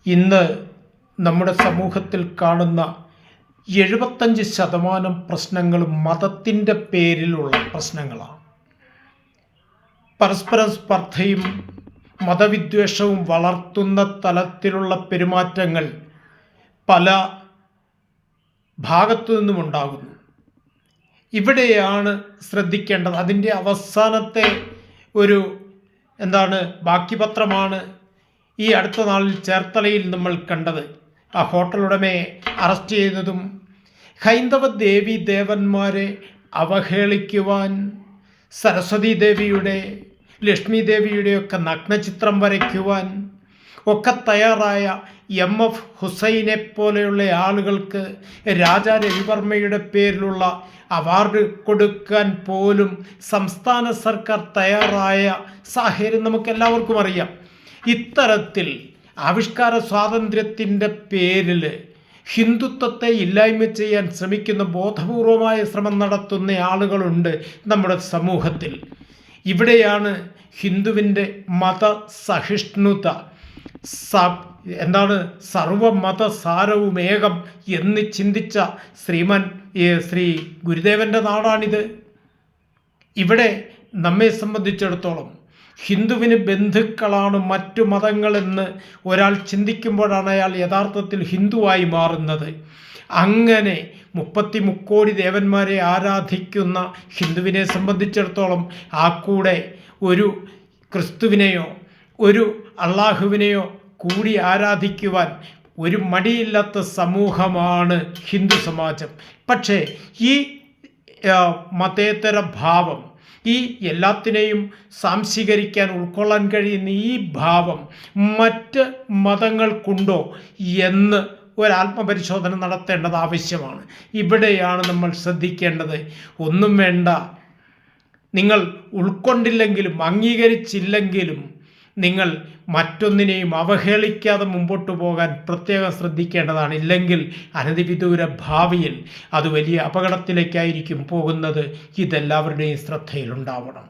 ഇന്ന് നമ്മുടെ സമൂഹത്തിൽ കാണുന്ന 75% പ്രശ്നങ്ങളും മതത്തിൻ്റെ പേരിലുള്ള പ്രശ്നങ്ങളാണ്. പരസ്പര സ്പർദ്ധയും മതവിദ്വേഷവും വളർത്തുന്ന തലത്തിലുള്ള പെരുമാറ്റങ്ങൾ പല ഭാഗത്തു നിന്നുമുണ്ടാകുന്നു. ഇവിടെയാണ് ശ്രദ്ധിക്കേണ്ടത്. അതിൻ്റെ അവസാനത്തെ ഒരു ബാക്കി പത്രമാണ് ഈ അടുത്ത നാളിൽ ചേർത്തലയിൽ നമ്മൾ കണ്ടത്. ആ ഹോട്ടൽ ഉടമയെ അറസ്റ്റ് ചെയ്തതും ഹൈന്ദവ ദേവി ദേവന്മാരെ അവഹേളിക്കുവാൻ സരസ്വതി ദേവിയുടെ, ലക്ഷ്മി ദേവിയുടെയൊക്കെ നഗ്നചിത്രം വരയ്ക്കുവാൻ ഒക്കെ തയ്യാറായ MF ഹുസൈനെ പോലെയുള്ള ആളുകൾക്ക് രാജാ രവിവർമ്മയുടെ പേരിലുള്ള അവാർഡ് കൊടുക്കാൻ പോലും സംസ്ഥാന സർക്കാർ തയ്യാറായ സാഹചര്യം നമുക്കെല്ലാവർക്കും അറിയാം. ഇത്തരത്തിൽ ആവിഷ്കാര സ്വാതന്ത്ര്യത്തിൻ്റെ പേരിൽ ഹിന്ദുത്വത്തെ ഇല്ലായ്മ ചെയ്യാൻ ശ്രമിക്കുന്ന ബോധപൂർവമായ ശ്രമം നടത്തുന്ന ആളുകളുണ്ട് നമ്മുടെ സമൂഹത്തിൽ. ഇവിടെയാണ് ഹിന്ദുവിൻ്റെ മതസഹിഷ്ണുത, സർവമതസാരവും ഏകം എന്ന് ചിന്തിച്ച ശ്രീ ഗുരുദേവൻ്റെ നാടാണിത്. ഇവിടെ നമ്മെ സംബന്ധിച്ചിടത്തോളം ഹിന്ദുവിന് ബന്ധുക്കളാണ് മറ്റു മതങ്ങളെന്ന് ഒരാൾ ചിന്തിക്കുമ്പോഴാണ് അയാൾ യഥാർത്ഥത്തിൽ ഹിന്ദുവായി മാറുന്നത്. അങ്ങനെ 33 കോടി ദേവന്മാരെ ആരാധിക്കുന്ന ഹിന്ദുവിനെ സംബന്ധിച്ചിടത്തോളം ആ കൂടെ ഒരു ക്രിസ്തുവിനെയോ ഒരു അള്ളാഹുവിനെയോ കൂടി ആരാധിക്കുവാൻ ഒരു മടിയില്ലാത്ത സമൂഹമാണ് ഹിന്ദു സമാജം. പക്ഷേ ഈ മതേതര ഭാവം, ഈ എല്ലാത്തിനെയും സാംശീകരിക്കാൻ ഉൾക്കൊള്ളാൻ കഴിയുന്ന ഈ ഭാവം മറ്റ് മതങ്ങൾക്കുണ്ടോ എന്ന് ഒരാത്മപരിശോധന നടത്തേണ്ടത് ആവശ്യമാണ്. ഇവിടെയാണ് നമ്മൾ ശ്രദ്ധിക്കേണ്ടത്. ഒന്നും വേണ്ട, നിങ്ങൾ ഉൾക്കൊണ്ടില്ലെങ്കിലും അംഗീകരിച്ചില്ലെങ്കിലും നിങ്ങൾ മറ്റൊന്നിനെയും അവഹേളിക്കാതെ മുമ്പോട്ട് പോകാൻ പ്രത്യേകം ശ്രദ്ധിക്കേണ്ടതാണ്. ഇല്ലെങ്കിൽ അനധിവിദൂര ഭാവിയിൽ അത് വലിയ അപകടത്തിലേക്കായിരിക്കും പോകുന്നത്. ഇതെല്ലാവരുടെയും ശ്രദ്ധയിലുണ്ടാവണം.